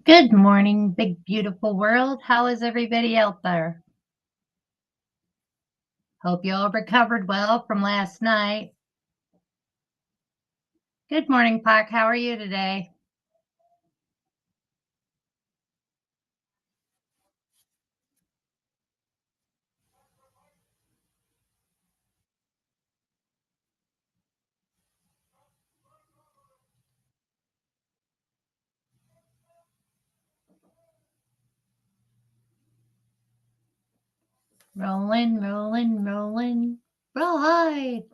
Good morning, big beautiful world. How is everybody out there? Hope you all recovered well from last night. Good morning, Puck. How are you today? Rolling, rolling, rolling. Rawhide.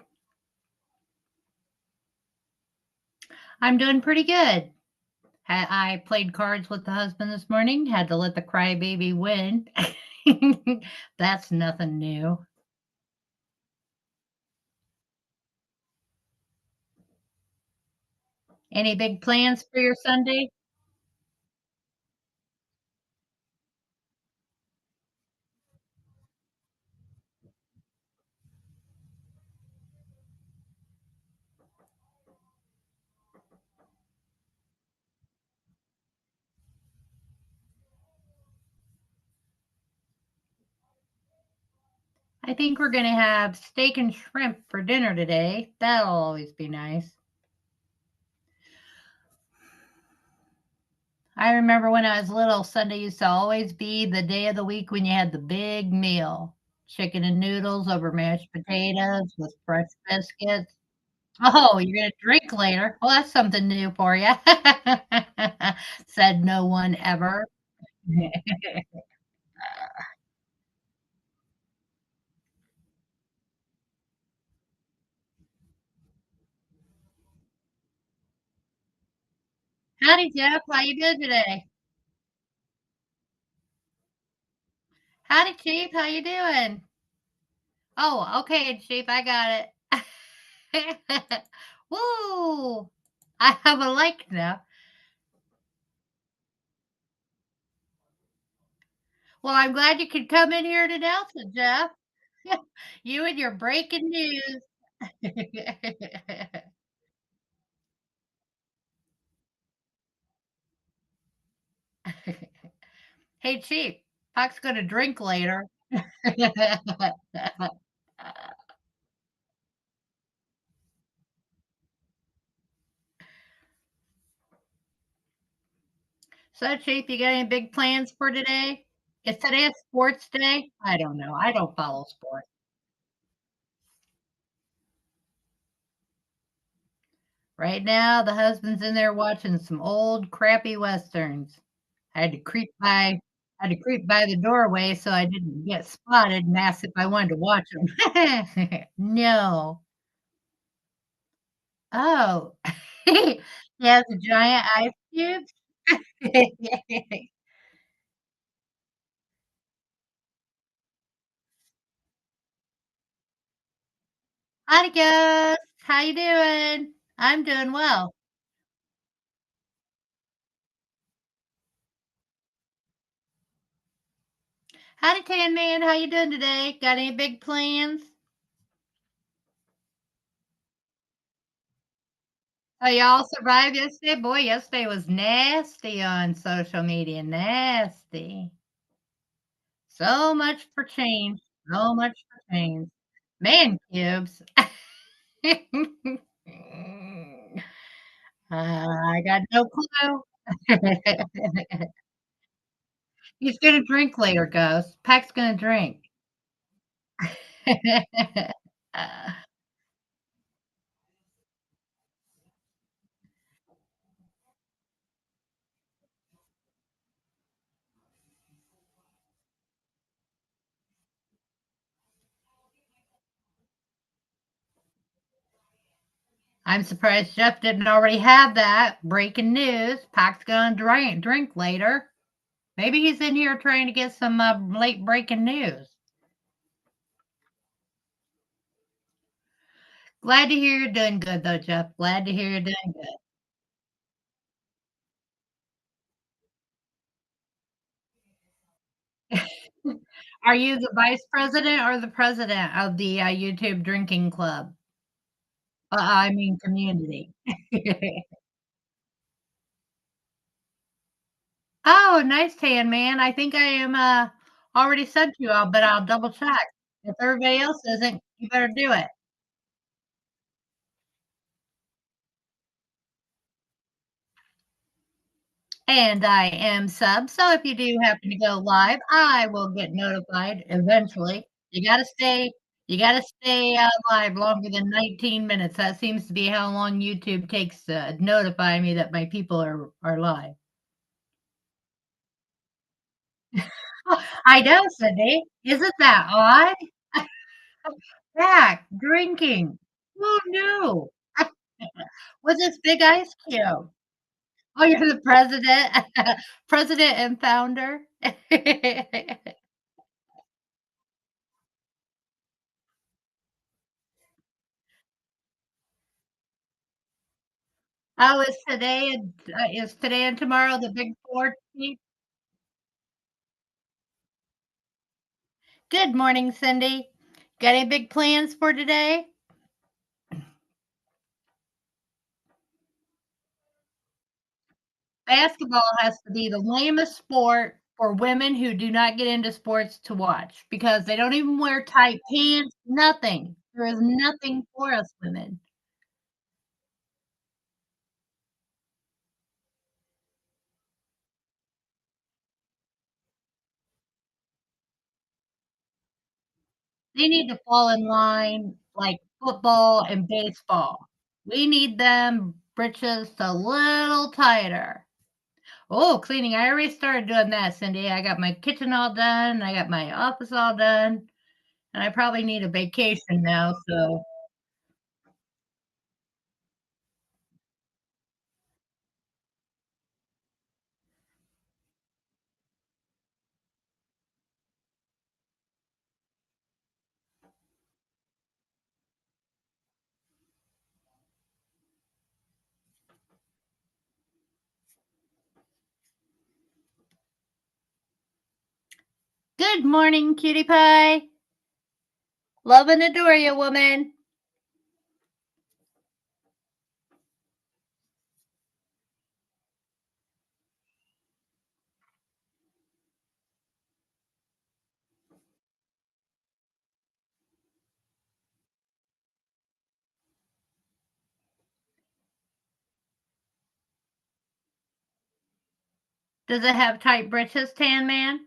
I'm doing pretty good. I played cards with the husband this morning. Had to let the crybaby win. That's nothing new. Any big plans for your Sunday? I think we're going to have steak and shrimp for dinner today. That'll always be nice. I remember when I was little, Sunday used to always be the day of the week when you had the big meal, chicken and noodles over mashed potatoes with fresh biscuits. Oh, you're gonna drink later. Well, that's something new for you. Said no one ever. Howdy, Jeff. How you doing today? Howdy, Chief. How you doing? Oh, okay, Chief. I got it. Woo! I have a like now. Well, I'm glad you could come in here and announce it, Jeff. You and your breaking news. Hey, Chief, Puck's gonna drink later. So, Chief, you got any big plans for today? Is today a sports day? I don't know. I don't follow sports. Right now, the husband's in there watching some old crappy westerns. I had to creep by I had to creep by the doorway so I didn't get spotted and ask if I wanted to watch them. No. Oh. He has a giant ice cube? Howdy, Ghost. How you doing? I'm doing well. Howdy, Tan Man. How you doing today? Got any big plans? Oh, y'all survived yesterday? Boy, yesterday was nasty on social media. Nasty. So much for change. So much for change. Man cubes. I got no clue. He's gonna drink later, Ghost. Pack's gonna drink. Uh, I'm surprised Jeff didn't already have that. Breaking news. Pack's gonna drink later. Maybe he's in here trying to get some late breaking news. Glad to hear you're doing good, though, Jeff. Glad to hear you're doing good. Are you the vice president or the president of the YouTube drinking club? I mean, community. Oh, nice tan man. I think I am, already sent you all, but I'll double check. If everybody else isn't, you better do it. And I am sub, so if you do happen to go live, I will get notified eventually. You gotta stay live longer than 19 minutes. That seems to be how long YouTube takes to notify me that my people are live. I know, Cindy. Isn't that odd? Jack drinking. Who knew? With this big ice cube. Oh, you're the president? President and founder? Oh, is today and tomorrow the big 4 meet? Good morning, Cindy. Got any big plans for today? Basketball has to be the lamest sport for women who do not get into sports to watch because they don't even wear tight pants, nothing. There is nothing for us women. They need to fall in line like football and baseball. We need them britches a little tighter. Oh, cleaning. I already started doing that, Cindy. I got my kitchen all done. I got my office all done. And I probably need a vacation now. So, good morning, cutie pie. Love and adore you, woman. Does it have tight britches, Tan Man?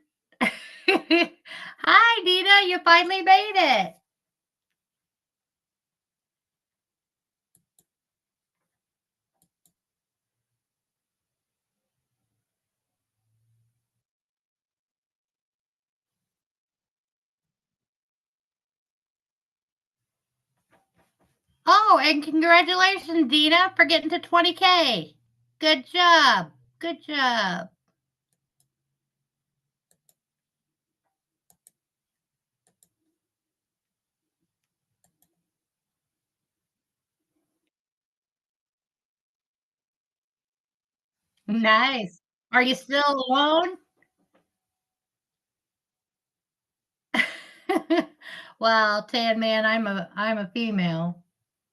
Hi, Dina. You finally made it. Oh, and congratulations, Dina, for getting to 20K. Good job. Good job. Nice. Are you still alone? Well, Tan Man, I'm a female,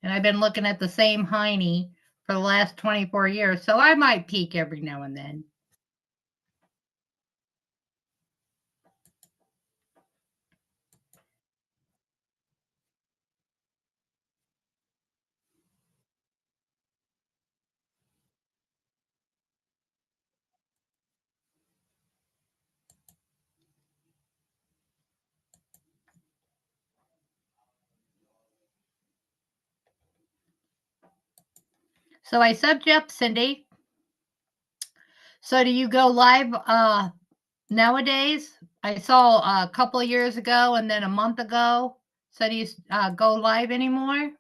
and I've been looking at the same hiney for the last 24 years, so I might peek every now and then. So I subbed you up, Cindy. So do you go live nowadays? I saw a couple of years ago and then a month ago. So do you go live anymore?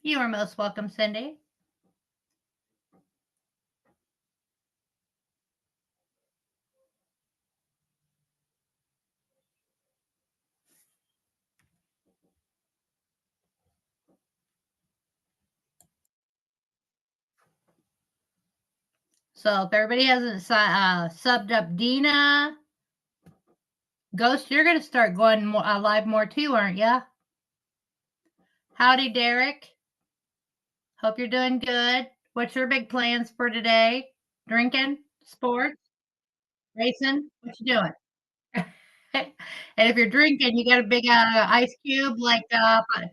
You are most welcome, Cindy. So if everybody hasn't subbed up Dina, Ghost, you're gonna start going more, live more too, aren't ya? Howdy, Derek. Hope you're doing good. What's your big plans for today? Drinking, sports, racing? What you doing? And if you're drinking, you got a big ice cube like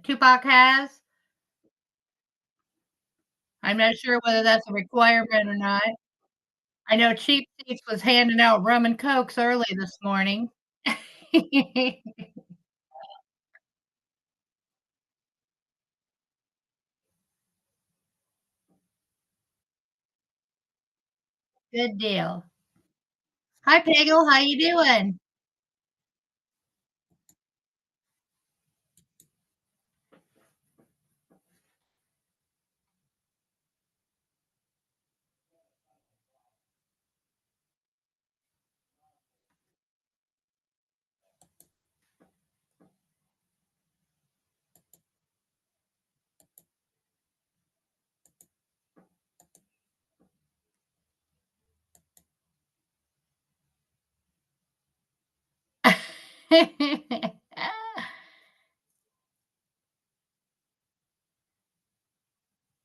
Tupac has. I'm not sure whether that's a requirement or not. I know Cheap Seats was handing out rum and cokes early this morning. Good deal. Hi, Peggle. How you doing?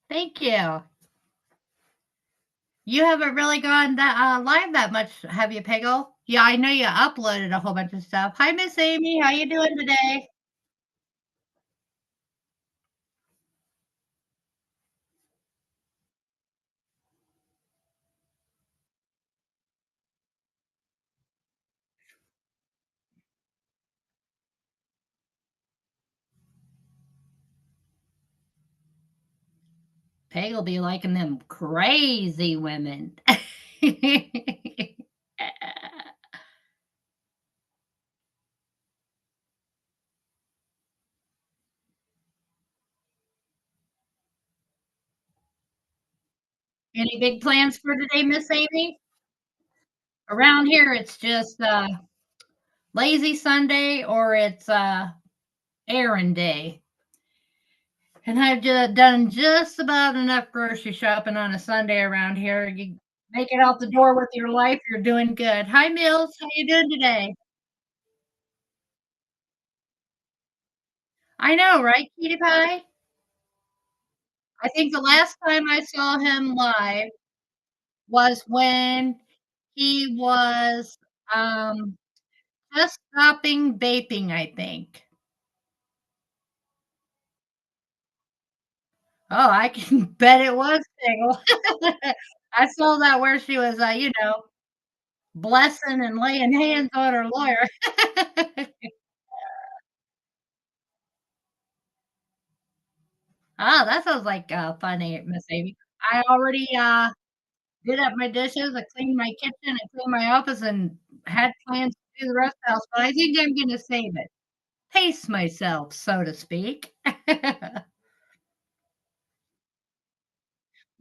Thank you. You haven't really gone that live that much, have you, Peggle? Yeah, I know you uploaded a whole bunch of stuff. Hi, Miss Amy. How you doing today? Peggle be liking them crazy women. Any big plans for today, Miss Amy? Around here, it's just lazy Sunday or it's errand day. And I've just done just about enough grocery shopping on a Sunday around here. You make it out the door with your life, you're doing good. Hi, Mills. How you doing today? I know, right, Cutie Pie? I think the last time I saw him live was when he was just stopping vaping, I think. Oh, I can bet it was Sigel. I saw that where she was, blessing and laying hands on her lawyer. Ah, that sounds like, funny, Miss Amy. I already, did up my dishes, I cleaned my kitchen, I cleaned my office, and had plans to do the rest of the house, but I think I'm gonna save it. Pace myself, so to speak.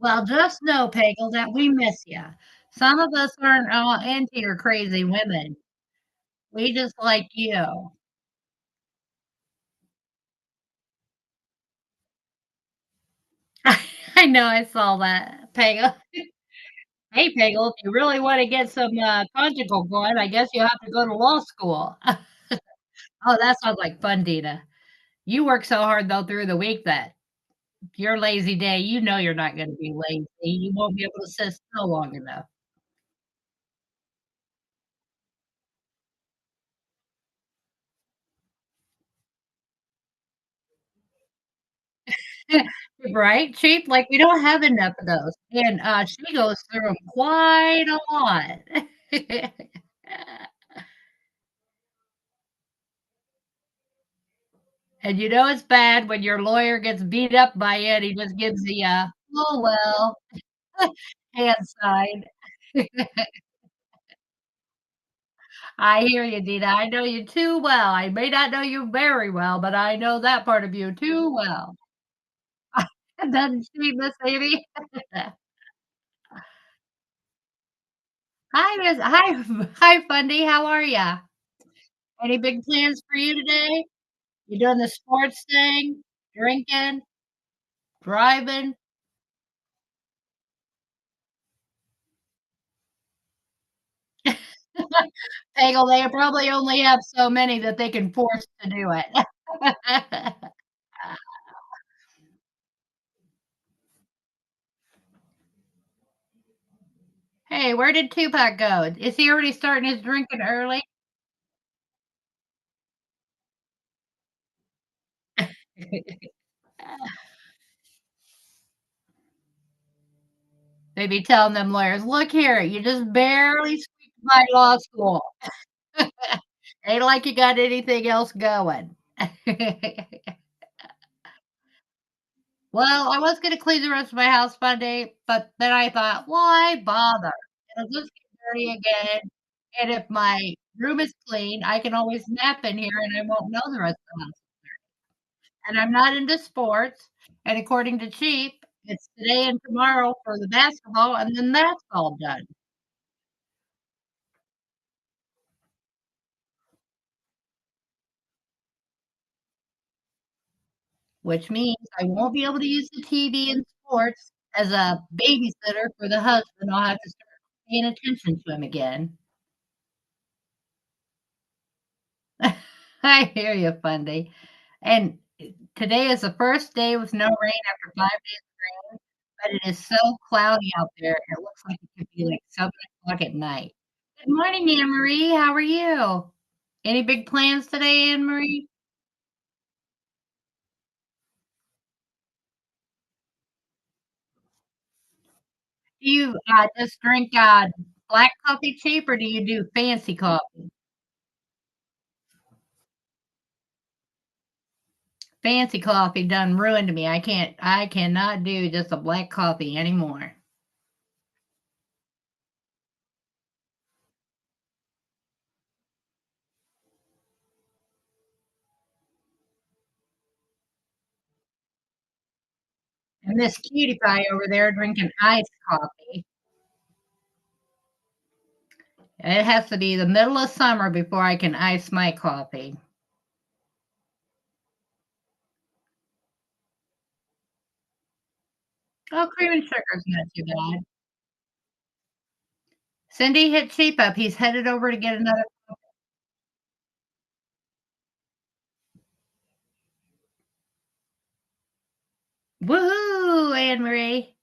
Well, just know, Peggle, that we miss ya. Some of us aren't all into your crazy women. We just like you. I know, I saw that, Peggle. Hey, Peggle, if you really wanna get some, conjugal going, I guess you have to go to law school. Oh, that sounds like fun, Dina. You work so hard, though, through the week that your lazy day, you know you're not gonna be lazy. You won't be able to sit still long enough. Right? Cheap, like, we don't have enough of those, and, she goes through them quite a lot. And you know it's bad when your lawyer gets beat up by it, he just gives the, "Oh, well," hand sign. I hear you, Dina, I know you too well. I may not know you very well, but I know that part of you too well. Doesn't she, Miss Amy? Hi, Miss hi, hi, Fundy, how are ya? Any big plans for you today? You doing the sports thing? Drinking? Driving? Bagel, they probably only have so many that they can force to do it. Hey, where did Tupac go? Is he already starting his drinking early? They be telling them lawyers, "Look here, you just barely squeaked by law school. Ain't like you got anything else going." Well, I was gonna clean the rest of my house Monday, but then I thought, "Why bother? It'll just get dirty again, and if my room is clean, I can always nap in here and I won't know the rest of the house." And I'm not into sports, and according to Cheap, it's today and tomorrow for the basketball, and then that's all done, which means I won't be able to use the TV and sports as a babysitter for the husband. I'll have to start paying attention to him again. I hear you, Fundy. And today is the first day with no rain after 5 days of rain, but it is so cloudy out there, it looks like it could be like 7 o'clock at night. Good morning, Anne Marie. How are you? Any big plans today, Anne Marie? Do you just drink black coffee cheap or do you do fancy coffee? Fancy coffee done ruined me. I cannot do just a black coffee anymore. And this cutie pie over there drinking iced coffee. It has to be the middle of summer before I can ice my coffee. Oh, cream and sugar's not too bad. Cindy hit Cheap up. He's headed over to get another. Woohoo, Anne Marie.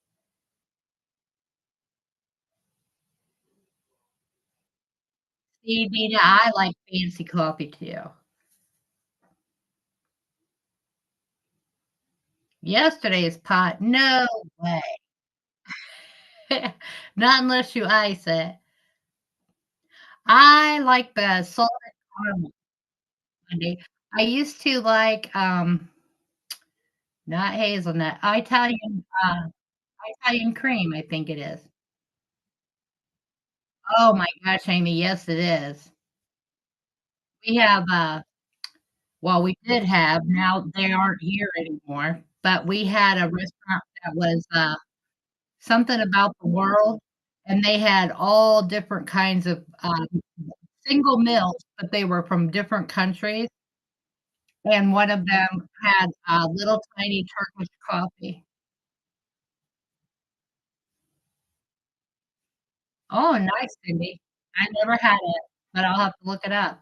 See, Nina, I like fancy coffee too. Yesterday's pot, no way. Not unless you ice it. I like the salted caramel sundae. I used to like, not hazelnut, Italian cream, I think it is. Oh my gosh, Amy, yes, it is. We have, well, we did have, now they aren't here anymore, but we had a restaurant that was, something about the world, and they had all different kinds of, single meals, but they were from different countries, and one of them had a little tiny Turkish coffee. Oh, nice, Cindy. I never had it, but I'll have to look it up.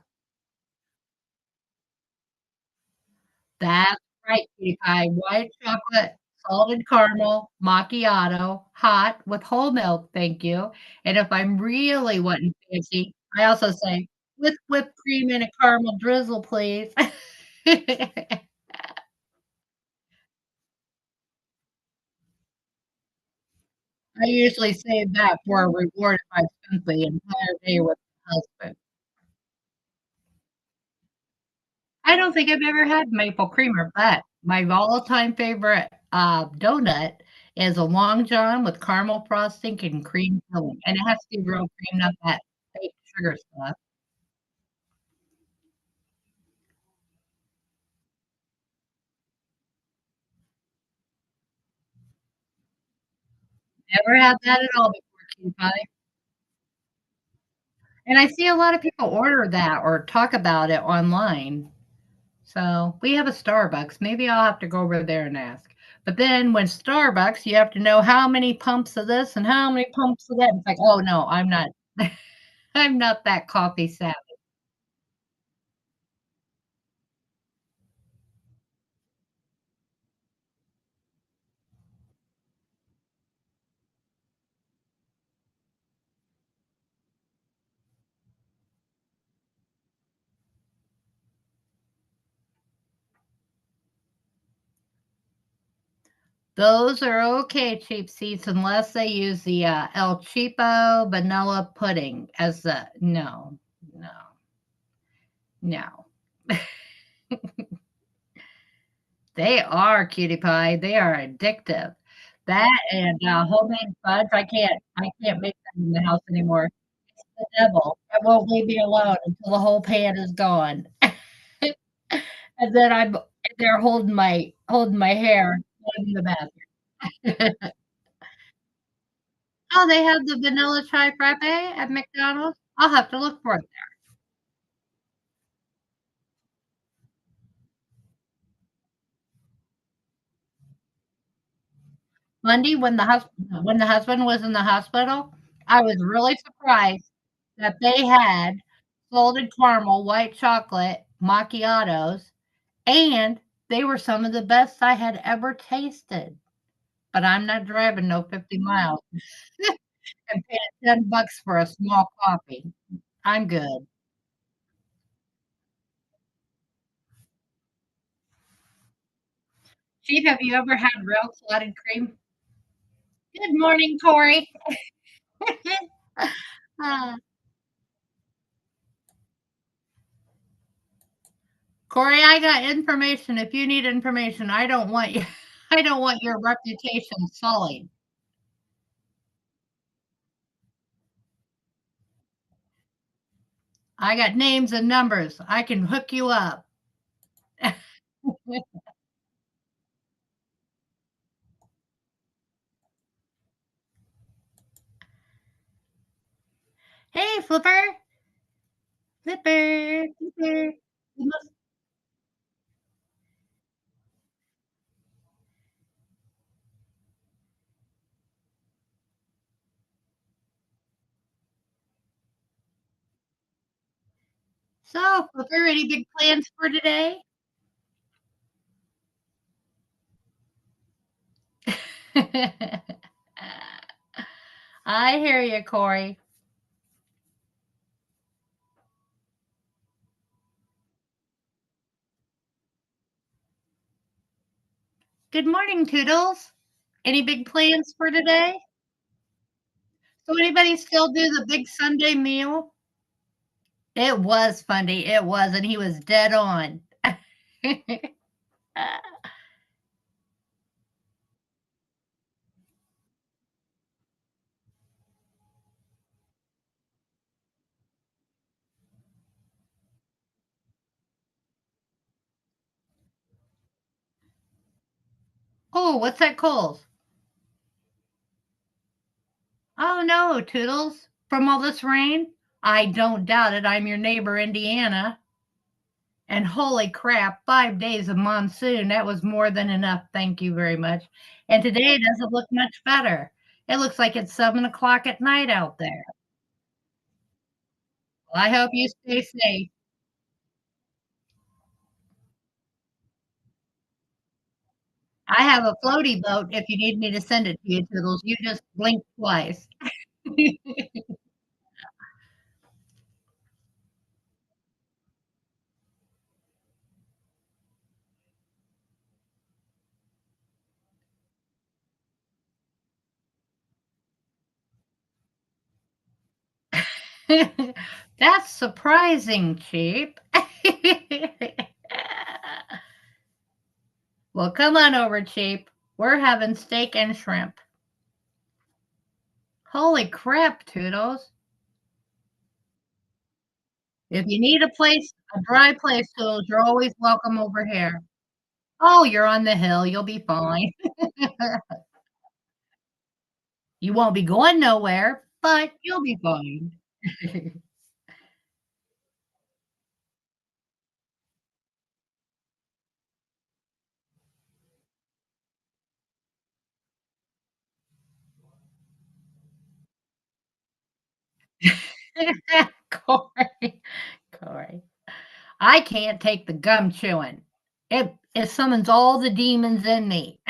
That's right, cutie pie, white chocolate, salted caramel, macchiato, hot with whole milk, thank you, and if I'm really wanting fancy, I also say, "With whipped cream and a caramel drizzle, please." I usually save that for a reward if I've spent the entire day with my husband. I don't think I've ever had maple creamer, but my all-time favorite, donut is a Long John with caramel frosting and cream filling, and it has to be real cream, not that fake sugar stuff. Never had that at all before, cutie pie, and I see a lot of people order that or talk about it online. So, we have a Starbucks, maybe I'll have to go over there and ask. But then when Starbucks, you have to know how many pumps of this and how many pumps of that. It's like, "Oh, no, I'm not." I'm not that coffee savvy. Those are okay, cheap seats, unless they use the, El Cheapo vanilla pudding as the no, no, no. They are, cutie pie, they are addictive. That and, homemade fudge, I can't make them in the house anymore. It's the devil. It won't leave me alone until the whole pan is gone. And then I'm in there holding my hair, going to the bathroom. Oh, they have the vanilla chai frappe at McDonald's? I'll have to look for it. Monday, when the husband was in the hospital, I was really surprised that they had salted caramel, white chocolate macchiatos, and they were some of the best I had ever tasted, but I'm not driving no 50 miles and paying $10 for a small coffee. I'm good. Chief, have you ever had real clotted cream? Good morning, Corey. Uh, Corey, I got information if you need information. I don't want you I don't want your reputation sullied. I got names and numbers. I can hook you up. Hey, Flipper. Flipper, Flipper. You must So, Flipper, any big plans for today? I hear you, Corey. Good morning, Toodles. Any big plans for today? So anybody still do the big Sunday meal? It was funny, it was, and he was dead on. Oh, what's that, Coles? Oh, no, Toodles. From all this rain? I don't doubt it, I'm your neighbor, Indiana. And holy crap, 5 days of monsoon, that was more than enough, thank you very much. And today doesn't look much better. It looks like it's 7 o'clock at night out there. Well, I hope you stay safe. I have a floaty boat if you need me to send it to you, Toodles. You just blink twice. That's surprising, Cheap. Well, come on over, Cheap. We're having steak and shrimp. Holy crap, Toodles. If you need a dry place, Toodles, you're always welcome over here. Oh, you're on the hill. You'll be fine. You won't be going nowhere, but you'll be fine. Corey, Corey. I can't take the gum chewing. It summons all the demons in me.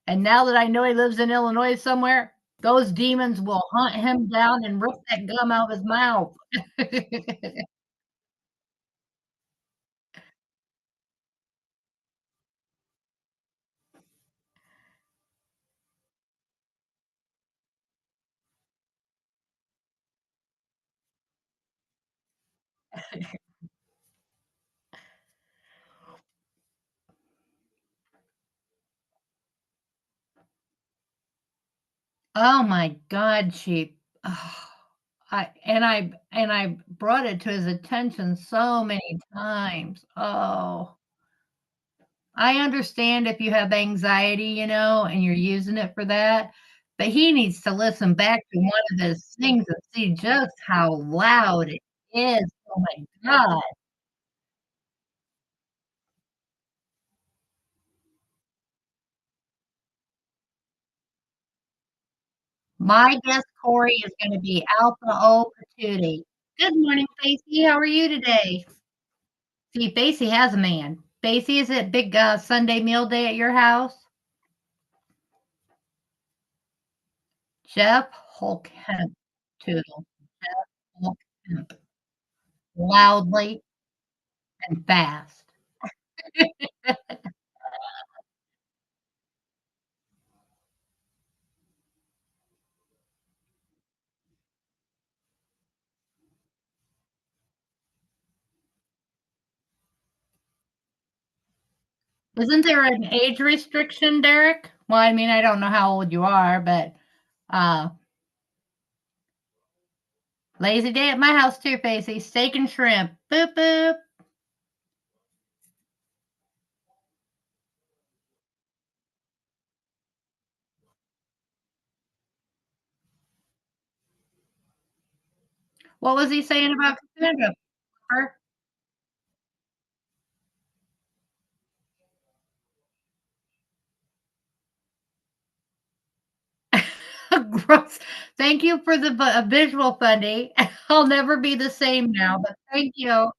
And now that I know he lives in Illinois somewhere, those demons will hunt him down and rip that gum out of his mouth. Oh my god, she I brought it to his attention so many times. Oh, I understand if you have anxiety, and you're using it for that, but he needs to listen back to one of those things and see just how loud it is. Oh my god. My guest Corey is gonna be Alpha O Patootie. Good morning, Facey. How are you today? See, Facey has a man. Facey, is it big, Sunday meal day at your house? Jeff Holkemp Tootle. Jeff Holkemp. Loudly and fast. Isn't there an age restriction, Derek? Well, I mean, I don't know how old you are, but, uh, lazy day at my house too, Facey. Steak and shrimp. Boop, boop. What was he saying about Cassandra? Gross. Thank you for the visual, Funny. I'll never be the same now, but thank you.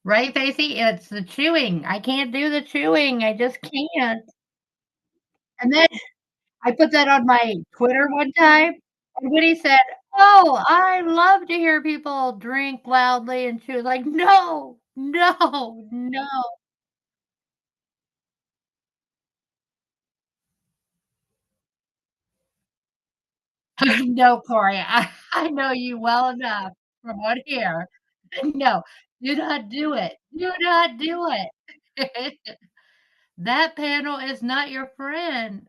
Right, Facey? It's the chewing. I can't do the chewing. I just can't. And then I put that on my Twitter one time, and Woody said, "Oh, I love to hear people drink loudly and chew." Like, no, no, no. No, Corey, I know you well enough from on here. No, do not do it. Do not do it. That panel is not your friend.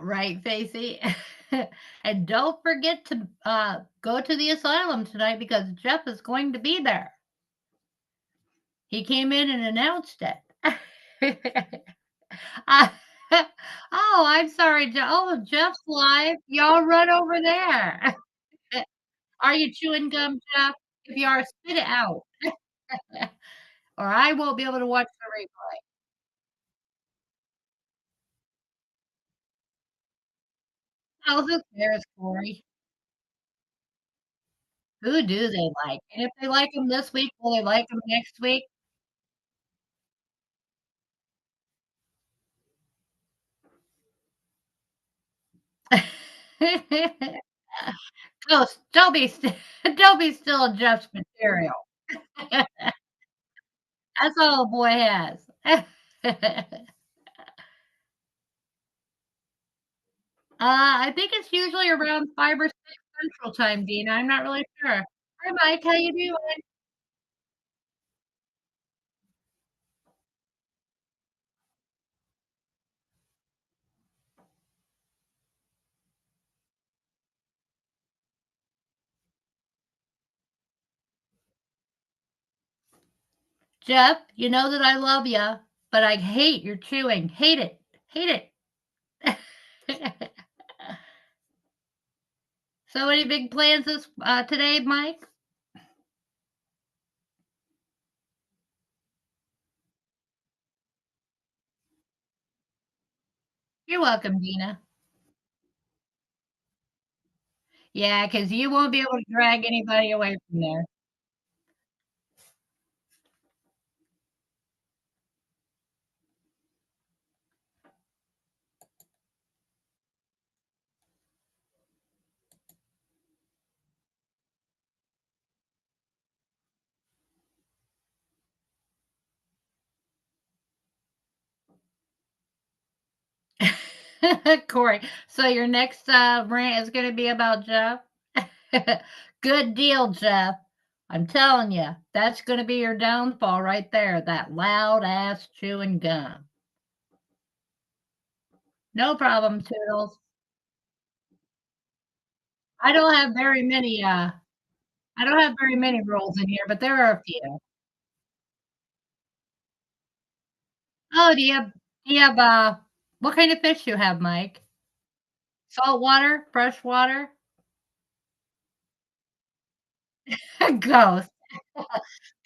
Right, Facey? And don't forget to, go to the asylum tonight because Jeff is going to be there. He came in and announced it. Uh, oh, I'm sorry, oh, Jeff's live. Y'all run over there. Are you chewing gum, Jeff? If you are, spit it out, or I won't be able to watch the replay. Oh, who cares, Corey? Who do they like? And if they like him this week, will they like him next week? Oh, don't be don't be still Jeff's material. That's all the boy has. I think it's usually around 5 or 6 Central Time, Dina, I'm not really sure. Hi, Mike, how you doing? Jeff, you know that I love you, but I hate your chewing. Hate it. Hate it. So any big plans today, Mike? You're welcome, Dina. Yeah, because you won't be able to drag anybody away from there. Corey, so your next, rant is gonna be about Jeff? Good deal, Jeff. I'm telling you, that's gonna be your downfall right there, that loud ass chewing gum. No problem, Toodles. I don't have very many, I don't have very many rules in here, but there are a few. Oh, what kind of fish you have, Mike? Salt water? Fresh water? Ghost.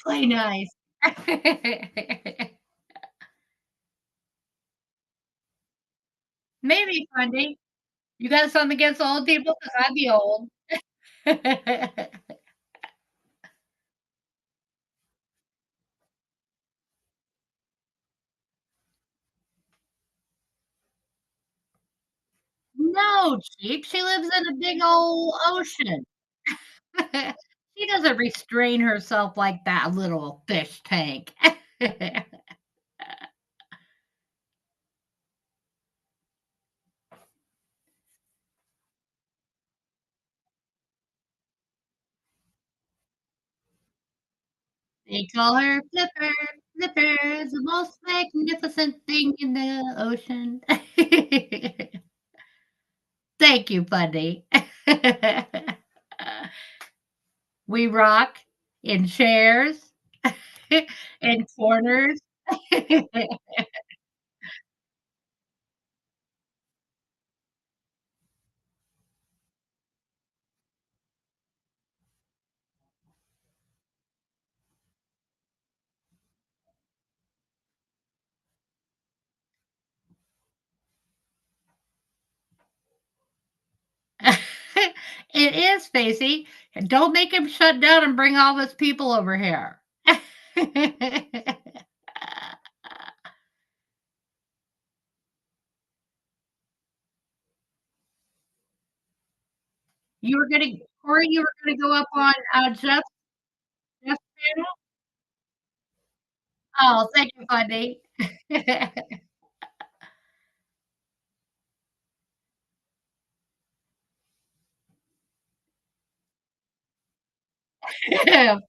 Play nice. Maybe, Fundy. You got something against old people? 'Cause I'd be old. No, Cheap, she lives in a big old ocean. She doesn't restrain herself like that little fish tank. They call her Flipper. Flipper is the most magnificent thing in the ocean. Thank you, Funny. We rock in chairs, in corners. It is, Stacy. Don't make him shut down and bring all his people over here. You were gonna Corey, you were gonna go up on, Jeff's channel? Oh, thank you, Funny.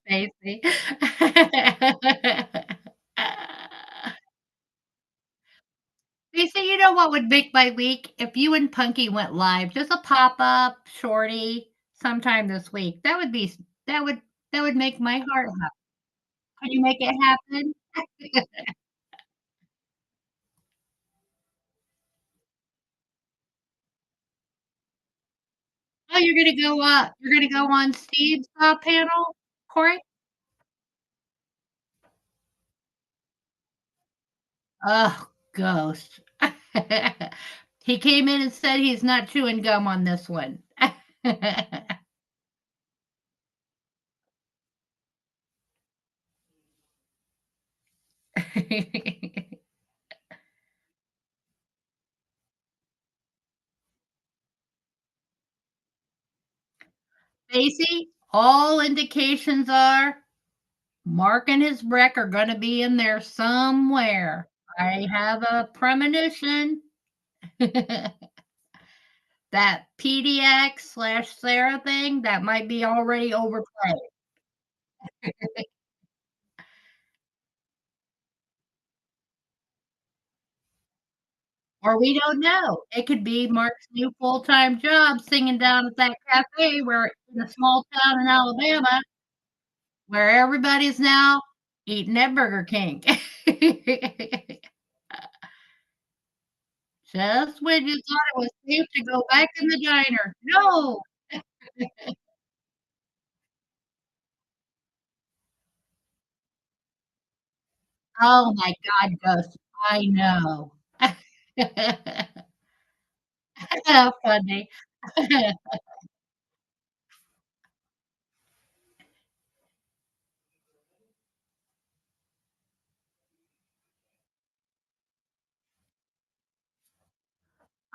Stacy. Lisa, you know what would make my week? If you and Punky went live, just a pop-up shorty sometime this week. That would that would make my heart happy. Can you make it happen? Oh, you're gonna go on Steve's, panel, Corey? Oh, ghost. He came in and said he's not chewing gum on this one. Stacy, all indications are Mark and his wreck are gonna be in there somewhere. I have a premonition. That PDX/Sarah thing, that might be already overplayed. Or we don't know. It could be Mark's new full-time job singing down at that cafe where in a small town in Alabama where everybody's now eating at Burger King. Just when you thought it was safe to go back in the diner. No! Oh my god, Ghost. I know. How funny.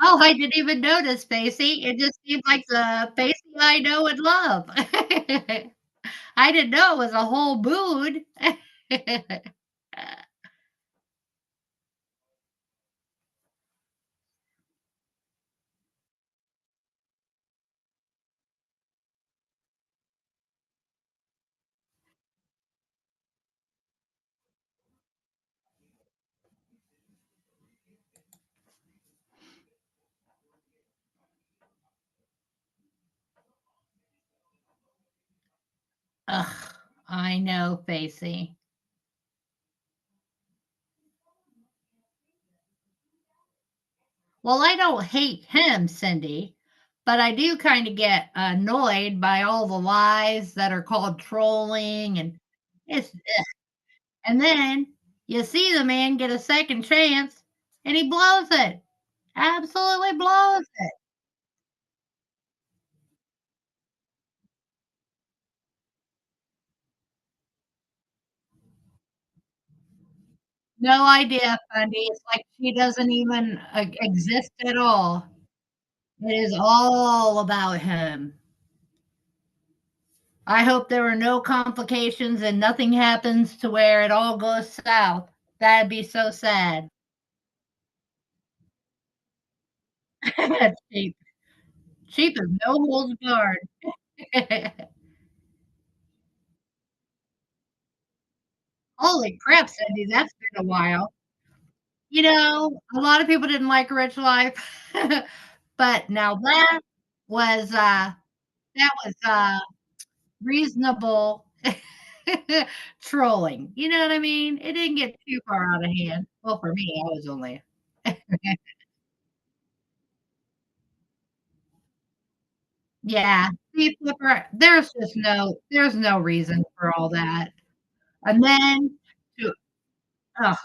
Oh, I didn't even notice, Facey. It just seemed like the Facey I know and love. I didn't know it was a whole mood. Ugh, I know, Facey. Well, I don't hate him, Cindy, but I do kind of get annoyed by all the lies that are called trolling it's and then you see the man get a second chance and he blows it. Absolutely blows it. No idea, Fundy. It's like she doesn't even exist at all. It is all about him. I hope there are no complications and nothing happens to where it all goes south. That'd be so sad. Cheap. Cheap as no holds barred. Holy crap, Cindy, that's been a while. You know, a lot of people didn't like Rich Life, but now that was, reasonable trolling, you know what I mean? It didn't get too far out of hand. Well, for me, I was only Yeah, see, Flipper, there's no reason for all that, and then to ugh,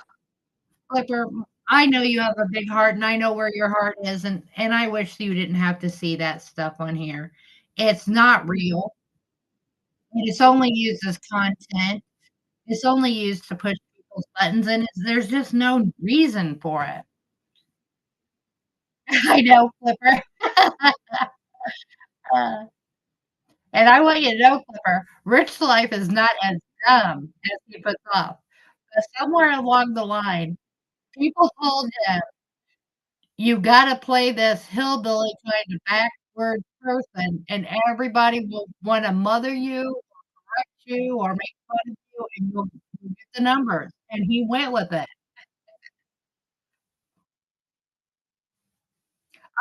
Flipper, I know you have a big heart, and I know where your heart is, and I wish you didn't have to see that stuff on here. It's not real, and it's only used as content. It's only used to push people's buttons, and there's just no reason for it. I know, Flipper. Uh, and I want you to know, Flipper, Rich Life is not as dumb as he puts off. But somewhere along the line, people told him, "You gotta play this hillbilly kind of backward person, and everybody will wanna mother you, correct you, or make fun of you, and you'll get the numbers." And he went with it.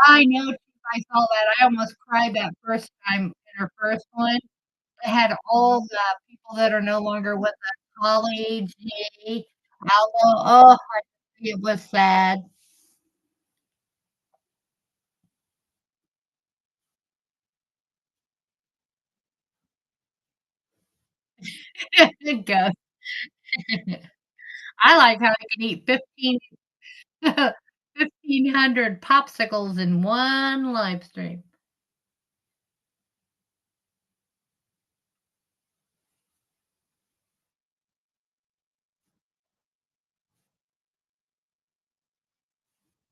I know, Chief, I saw that. I almost cried that first time in her first one. They had all the people that are no longer with us, Holly, G, Allo, oh, it was sad. It goes. I like how you can eat 1,500 popsicles in one live stream.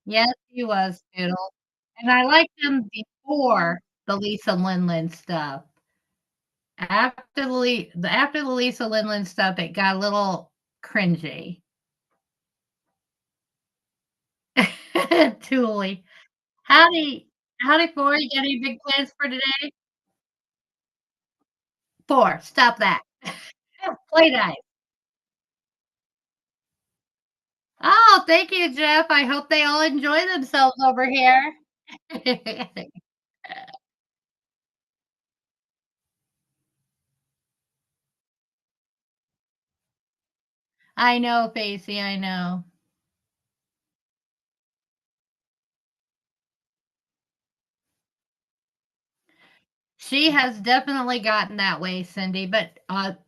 Yes, he was, Doodle, and I liked him before the Lisa Lindland stuff. After the Lisa Lindland stuff, it got a little cringy. Tooly. Howdy. Howdy, 4. You got any big plans for today? 4, stop that. Play nice. Oh, thank you, Jeff. I hope they all enjoy themselves over here. I know, Facey, I know. She has definitely gotten that way, Cindy, but,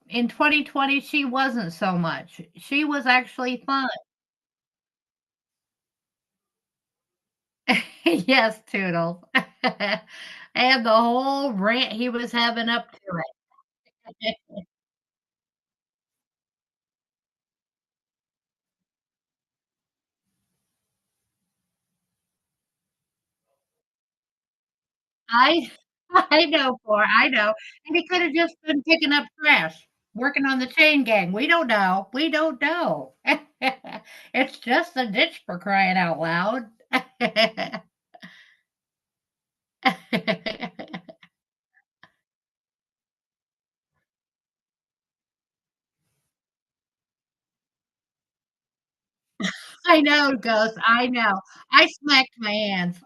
in 2020, she wasn't so much. She was actually fun. Yes, Toodles. And the whole rant he was having up to it. I I know, and he coulda just been picking up trash, working on the chain gang. We don't know. We don't know. It's just a ditch for crying out loud. I know, Ghost, I know. I smacked my hands.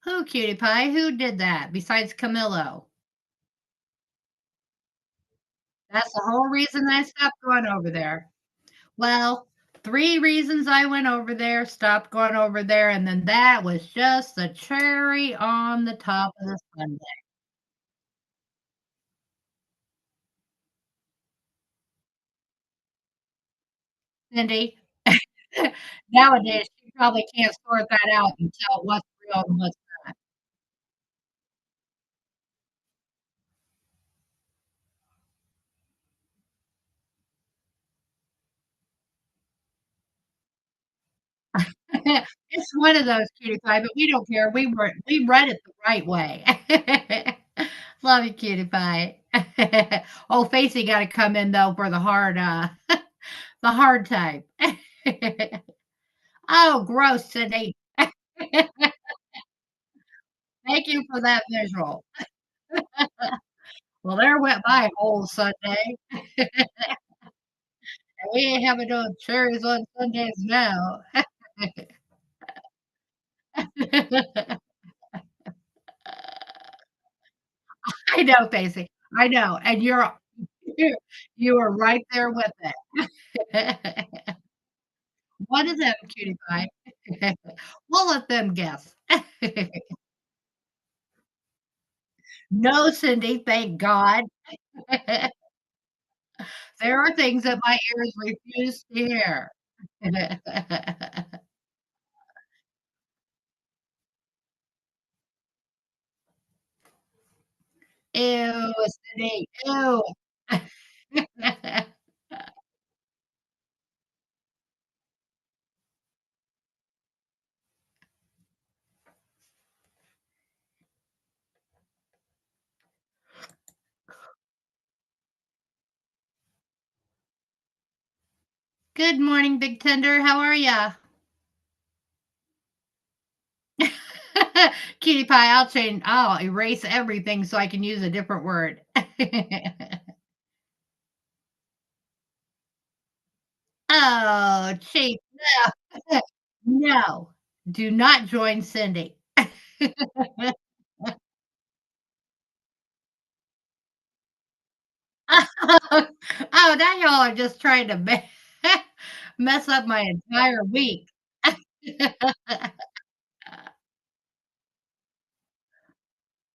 Who, Cutie Pie? Who did that besides Camillo? That's the whole reason I stopped going over there. Well, 3 reasons I went over there, stopped going over there, and then that was just the cherry on the top of the sundae. Cindy, nowadays, she probably can't sort that out and tell what's real and what's not. It's one of those, Cutie Pie, but we don't care. We read it the right way. Love you, Cutie Pie. Oh, Facey gotta come in, though, for the hard, the hard type. Oh, gross, Cindy. Thank you for that visual. Well, there went my whole Sunday. We ain't having no cherries on Sundays now. I know, Facey. I know, and you are right there with it. One of them, Cutie Pie. We'll let them guess. No, Cindy, thank God. There are things that my ears refuse to hear. Ew, Cindy, ew. Good morning, Big Tender. How are ya? Cutie pie, I'll erase everything so I can use a different word. Oh, cheap. No. No. Do not join Cindy. Oh, now y'all are just trying to mess up my entire week.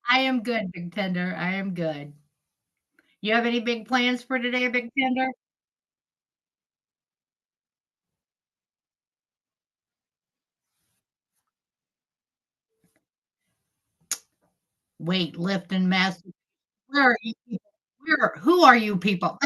I am good, Big Tender. I am good. You have any big plans for today, Big Tender? Weight lifting master. Where are you people? Who are you people?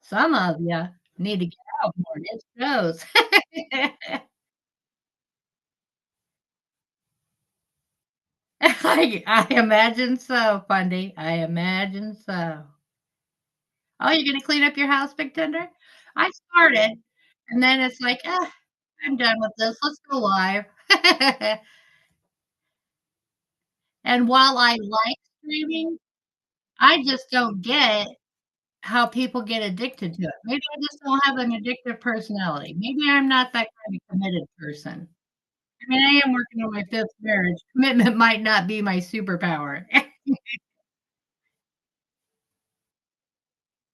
Some of you need to get out more, it shows. I imagine so, Fundy. I imagine so. Oh, you're gonna clean up your house, Big Tender? I started, and then it's like, "Ah, I'm done with this. Let's go live." And while I like streaming, I just don't get how people get addicted to it. Maybe I just don't have an addictive personality. Maybe I'm not that kind of committed person. I mean, I am working on my 5th marriage. Commitment might not be my superpower.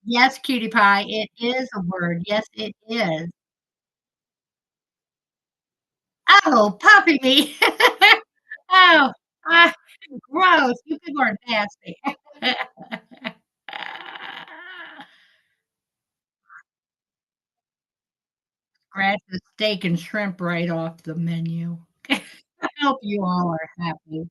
Yes, cutie pie, it is a word. Yes, it is. Oh, puppy me. Oh, ah, gross. You people are nasty. Scratch the steak and shrimp right off the menu. I hope you all are happy.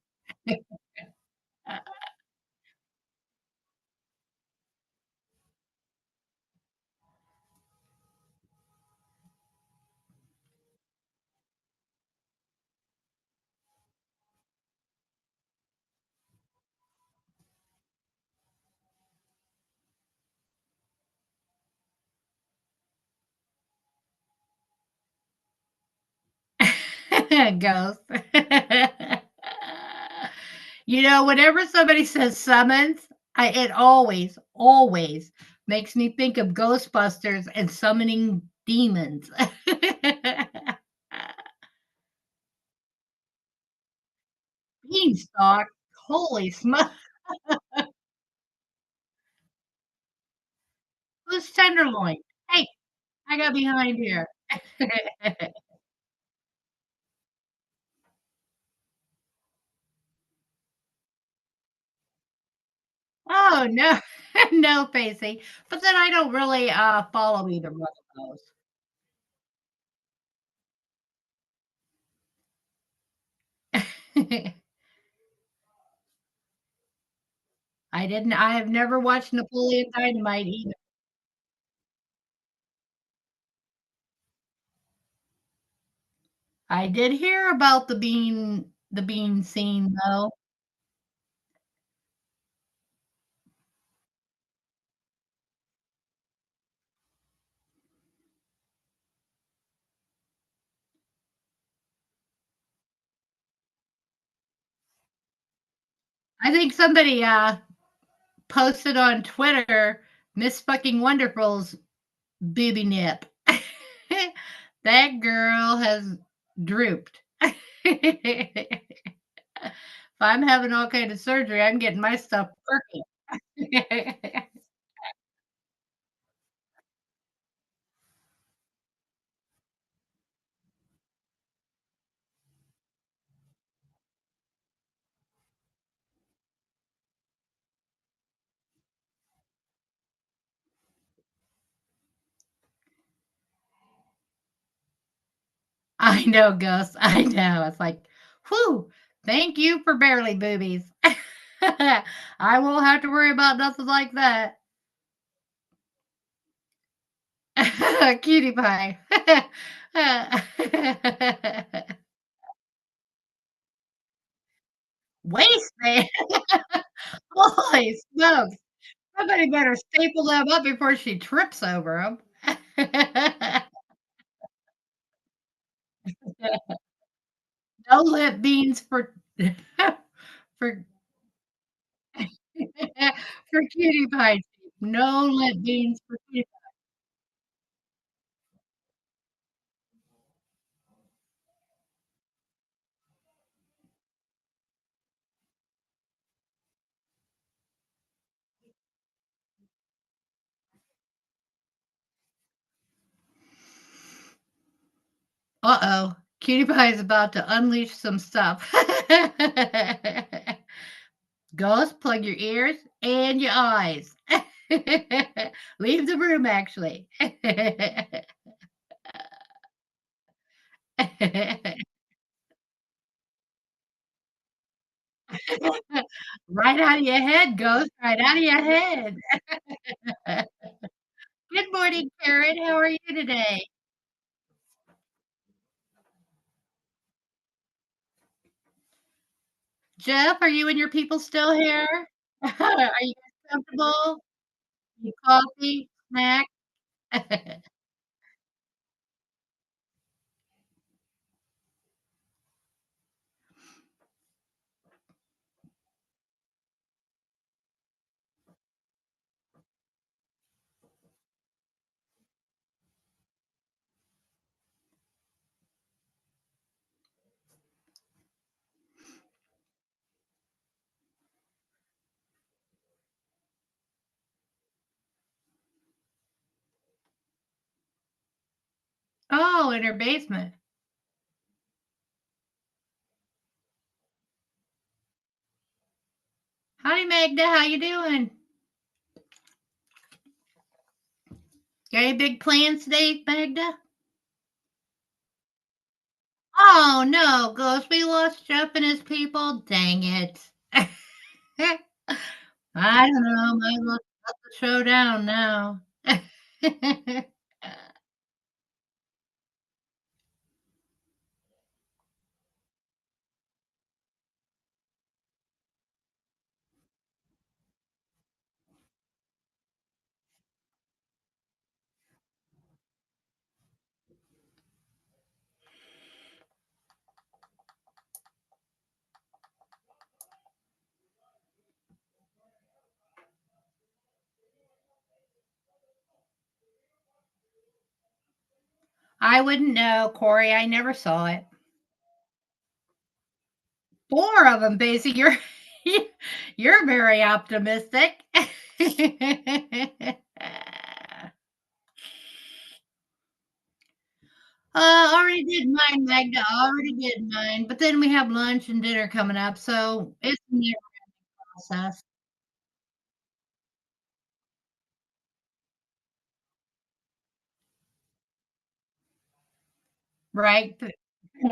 Ghost. You know, whenever somebody says summons, it always, always makes me think of Ghostbusters and summoning demons. Beanstalk, holy smoke! Who's Tenderloin? Hey, I got behind here. Oh, no. No, Pacey. But then I don't really, follow either one of those. I have never watched Napoleon Dynamite either. I did hear about the bean scene, though. I think somebody, posted on Twitter Miss Fucking Wonderful's booby nip. That girl has drooped. If I'm having all kind of surgery, I'm getting my stuff working. I know, Gus. I know. It's like, whew, thank you for barely boobies. I won't have to worry about nothing like that. Cutie pie. Waste man. Holy smokes. Somebody better staple them up before she trips over them. No lip beans for for for cutie pie. No lip beans for cutie. Uh-oh. Cutie pie is about to unleash some stuff. Ghost, plug your ears and your eyes. Leave the room, actually. Right out of your head, Ghost, right out of your head. Good morning, Karen. How are you today? Jeff, are you and your people still here? Are you guys comfortable? Need coffee, snack? Oh, in her basement. Hi, Magda. How you doing? Got any big plans today, Magda? Oh no, Ghost. We lost Jeff and his people. Dang it. I don't know. Might as well shut the show down now. I wouldn't know, Corey. I never saw it. 4 of them, basically. You're very optimistic. Already did mine, Magda. Already did mine. But then we have lunch and dinner coming up, so it's a near process, right?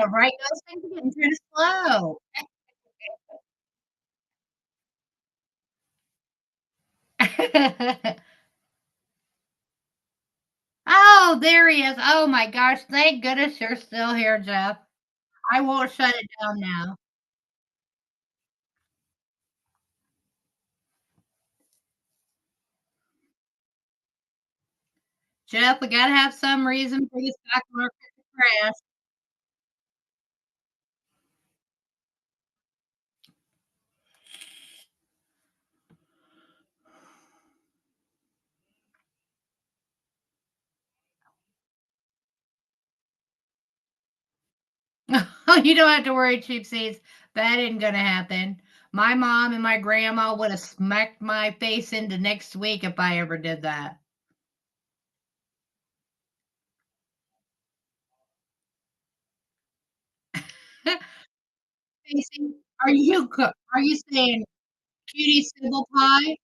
Right, those things are getting kinda slow. Oh, there he is. Oh my gosh, thank goodness you're still here, Jeff. I won't shut it down now. Jeff, we gotta have some reason for the stock market to crash. You don't have to worry, cheap seats. That ain't gonna happen. My mom and my grandma would have smacked my face into next week if I ever did that. Casey, are you saying cutie sybil pie?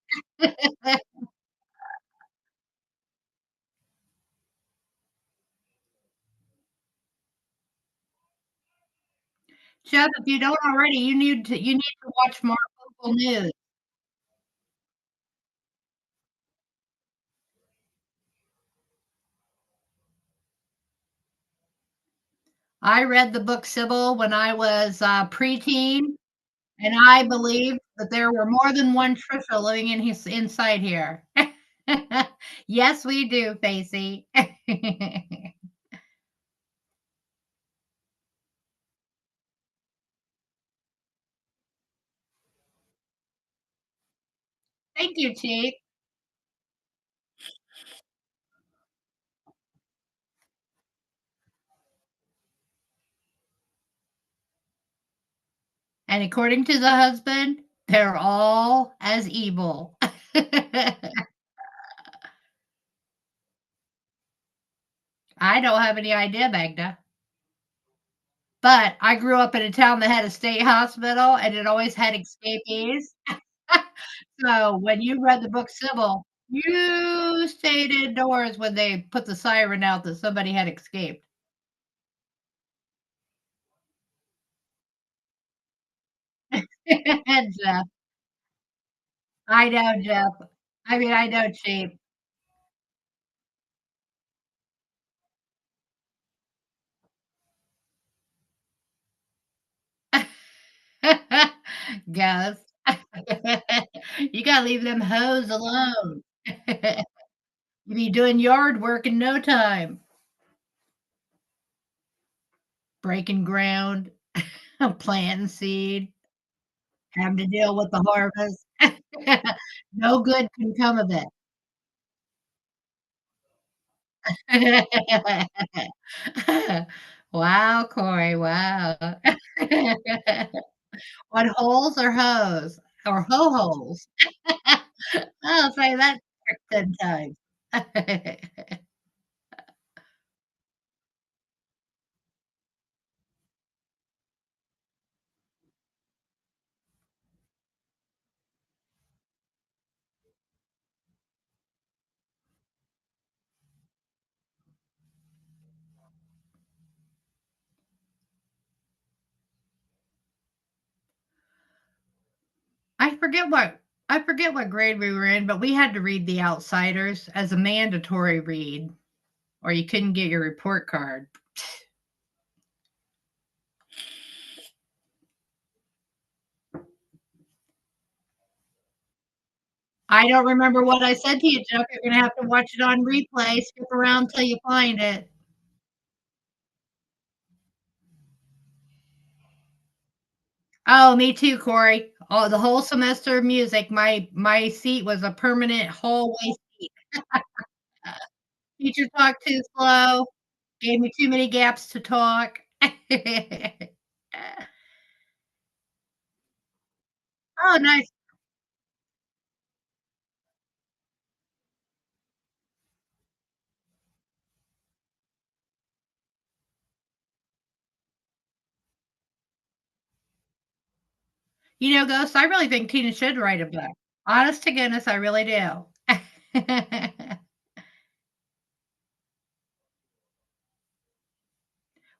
Jeff, if you don't already, you need to watch more local news. I read the book Sybil when I was, preteen, and I believed that there were more than one Trisha living inside here. Yes, we do, Facey. Thank you, Chief. And according to the husband, they're all as evil. I don't have any idea, Magda. But I grew up in a town that had a state hospital, and it always had escapees. So, when you read the book Sybil, you stayed indoors when they put the siren out that somebody had escaped. Jeff. I know, Jeff. I mean, I know, Chief. Ghost. You gotta leave them hoes alone. You be doing yard work in no time. Breaking ground, planting seed, having to deal with the harvest. No good can come of it. Wow, Corey, wow. What holes or hoes? Or ho-hos? I'll say that 10 times. I forget what grade we were in, but we had to read The Outsiders as a mandatory read, or you couldn't get your report card. I don't remember what I said to you, Jeff. You're gonna have to watch it on replay, skip around till you find it. Oh, me too, Corey. Oh, the whole semester of music, my seat was a permanent hallway seat. Teacher talked too slow, gave me too many gaps to talk. Oh, nice. You know, Ghost, I really think Tina should write a book. Honest to goodness, I really do.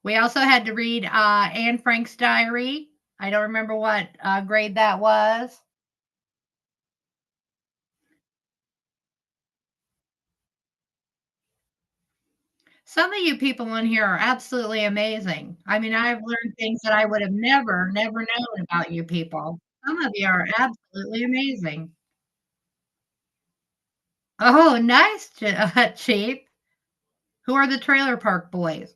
We also had to read, Anne Frank's diary. I don't remember what, grade that was. Some of you people on here are absolutely amazing. I mean, I've learned things that I would have never known about you people. Some of you are absolutely amazing. Oh, nice, Chief. Who are the Trailer Park Boys?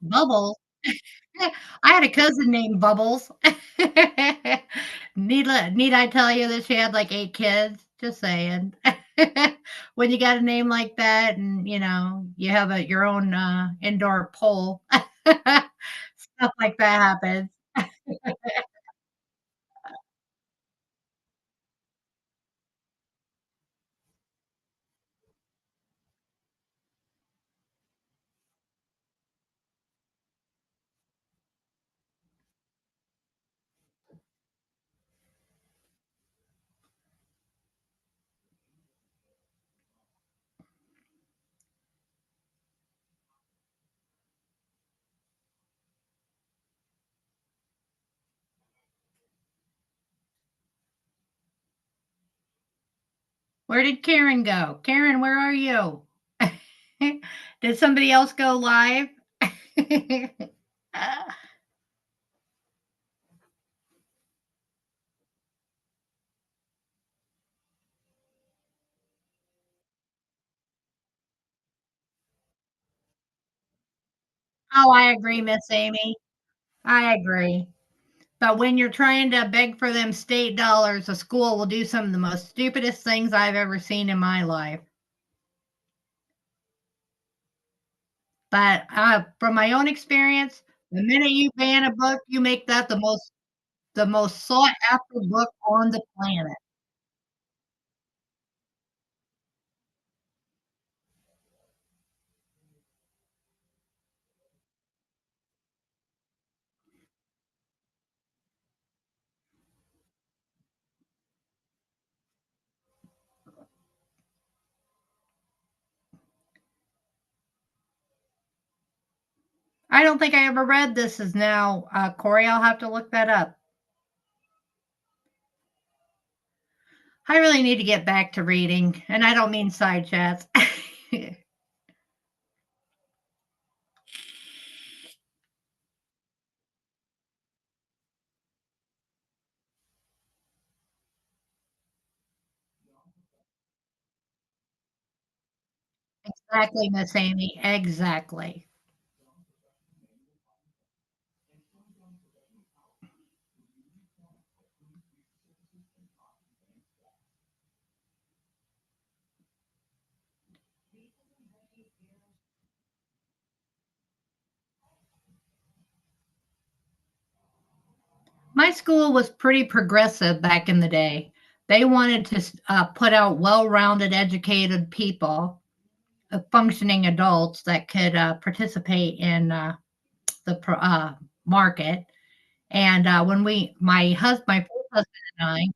Bubbles. I had a cousin named Bubbles. Need I tell you that she had, like, 8 kids? Just saying. When you got a name like that and, you know, you have your own, indoor pool, stuff like that happens. Where did Karen go? Karen, where are you? Did somebody else go live? Oh, I agree, Miss Amy. I agree. But when you're trying to beg for them state dollars, a school will do some of the most stupidest things I've ever seen in my life. But, from my own experience, the minute you ban a book, you make that the most sought after book on the planet. I don't think I ever read This Is Now, Corey, I'll have to look that up. I really need to get back to reading, and I don't mean side chats. Exactly, Miss Amy, exactly. My school was pretty progressive back in the day. They wanted to put out well-rounded, educated people, functioning adults that could participate in the market. And when my first husband and I,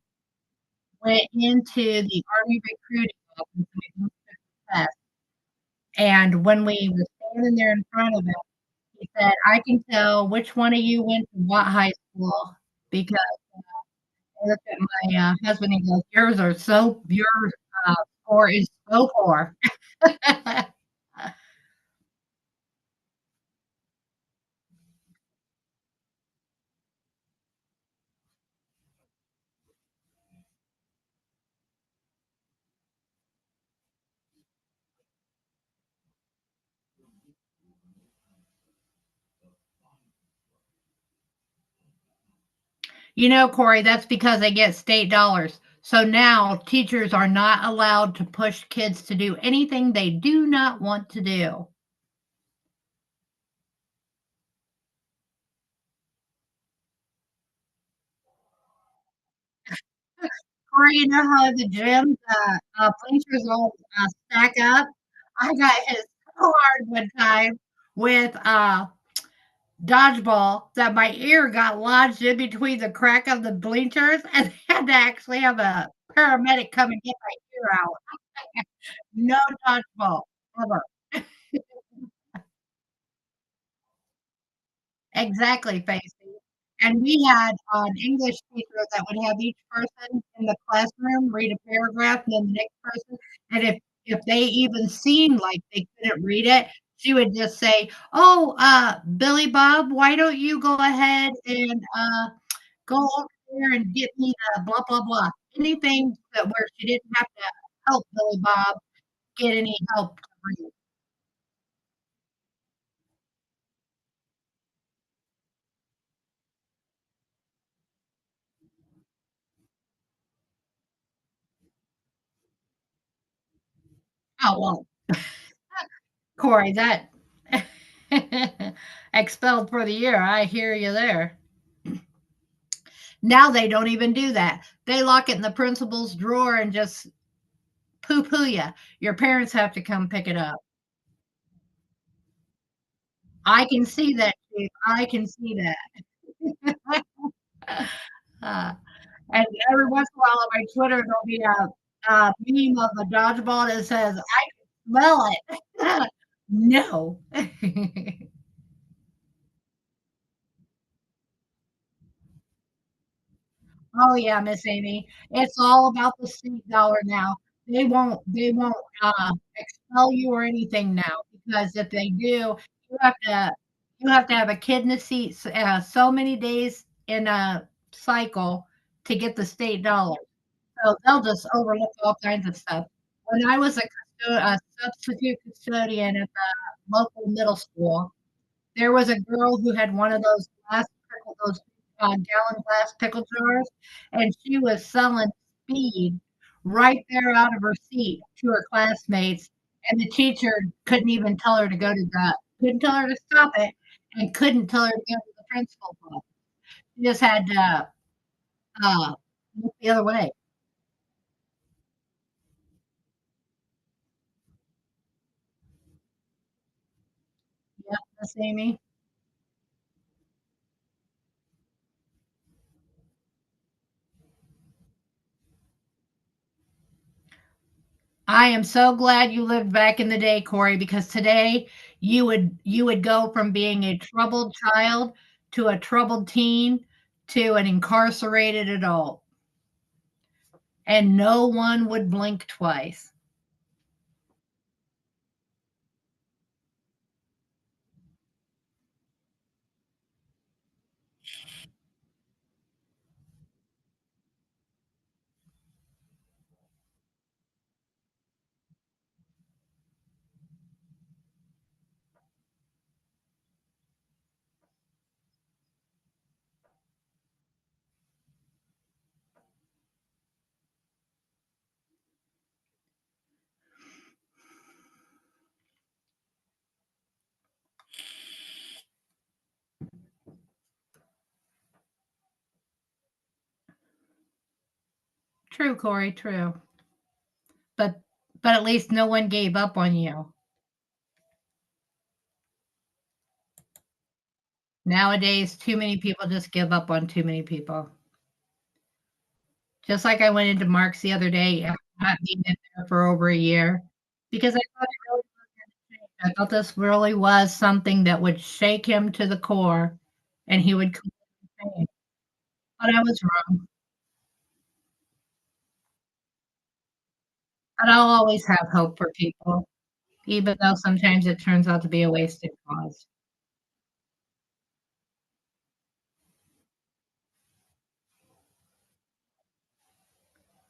went into the Army recruiting office and we took the test, and when we were standing there in front of him, he said, "I can tell which one of you went to what high school because" I looked at my, husband, he goes, your, score is so poor." You know, Corey, that's because they get state dollars. So now teachers are not allowed to push kids to do anything they do not want to do. Corey, you know how the gym, bleachers all, stack up? I got hit so hard one time with, dodgeball that my ear got lodged in between the crack of the bleachers, and they had to actually have a paramedic come and get my ear out. No dodgeball, ever. Exactly, Facey. And we had an English teacher that would have each person in the classroom read a paragraph, and then the next person, and if they even seemed like they couldn't read it, she would just say, "Oh, Billy Bob, why don't you go ahead and, go over there and get me the blah, blah, blah." Anything that where she didn't have to help Billy Bob get any help to read. Oh, well, Corey, that expelled for the year, I hear you there. Now they don't even do that. They lock it in the principal's drawer and just poo-poo you. Your parents have to come pick it up. I can see that, Chief, I can see that. Uh, and every once in a while on my Twitter, there'll be a meme of a dodgeball that says, "I can smell it." No. Oh, yeah, Miss Amy. It's all about the state dollar now. They won't, expel you or anything now, because if they do, you have to you have to have a kid in the seat so many days in a cycle to get the state dollar. So they'll just overlook all kinds of stuff. When I was a substitute custodian at the local middle school, there was a girl who had one of those, gallon glass pickle jars, and she was selling speed right there out of her seat to her classmates, and the teacher couldn't tell her to stop it, and couldn't tell her to go to the principal's office. She just had to, uh, look the other way. Yep, Miss Amy. I am so glad you lived back in the day, Corey, because today you would go from being a troubled child to a troubled teen to an incarcerated adult, and no one would blink twice. True, Corey, true. But but at least no one gave up on you. Nowadays, too many people just give up on too many people. Just like I went into Mark's the other day after not being in there for over a year because I thought it really was gonna change. I thought this really was something that would shake him to the core and he would completely change, but I was wrong. But I'll always have hope for people, even though sometimes it turns out to be a wasted cause.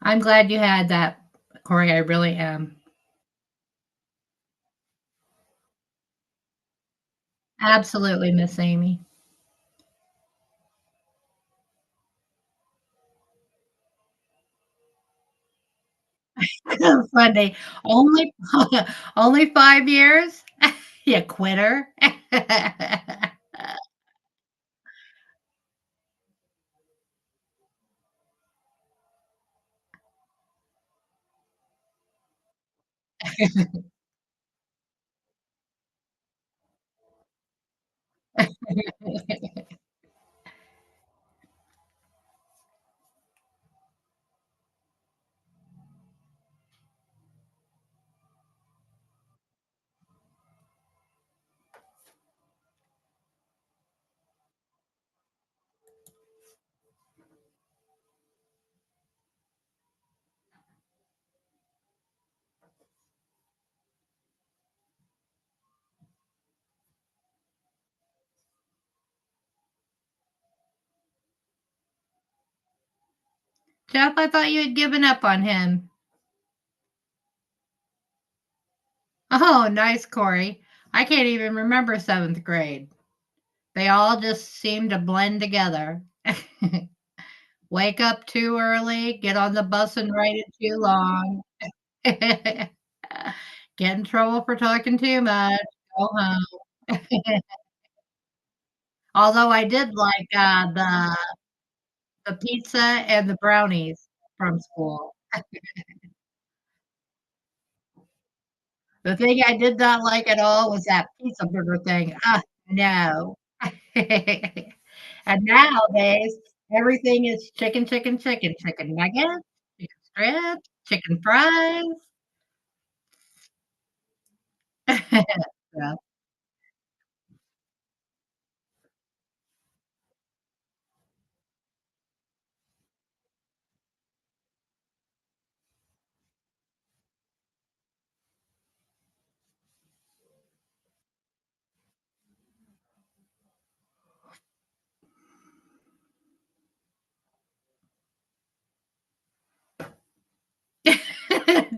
I'm glad you had that, Corey, I really am. Absolutely, Miss Amy. Funny. Only only 5 years? You quitter. Jeff, I thought you had given up on him. Oh, nice, Corey. I can't even remember 7th grade. They all just seem to blend together. Wake up too early, get on the bus and ride it too long. Get in trouble for talking too much, go home. Although I did like, the pizza and the brownies from school. The thing I did not like at all was that pizza burger thing. No. And nowadays, everything is chicken, chicken, chicken, chicken nuggets, chicken strips, chicken fries. Yeah.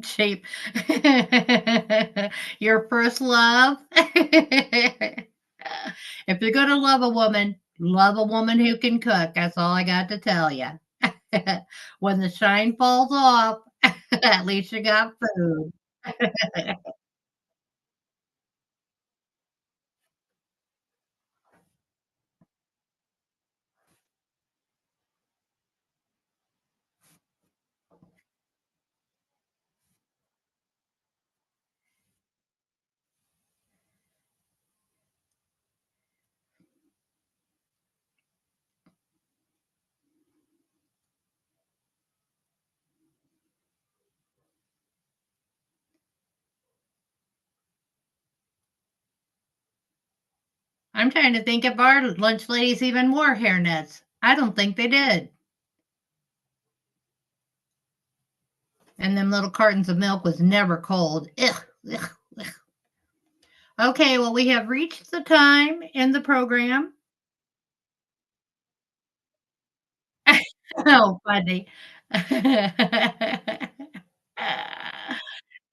Cheap. Your first love. If you're gonna love a woman who can cook. That's all I got to tell you. When the shine falls off, at least you got food. I'm trying to think if our lunch ladies even wore hairnets. I don't think they did. And them little cartons of milk was never cold. Ugh, ugh, ugh. Okay, well, we have reached the time in the program. Oh, funny.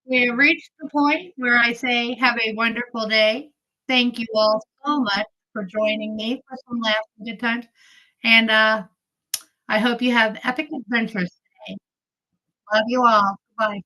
We have reached the point where I say, "Have a wonderful day." Thank you all so much for joining me for some laughs and good times, and, I hope you have epic adventures today. Love you all. Bye.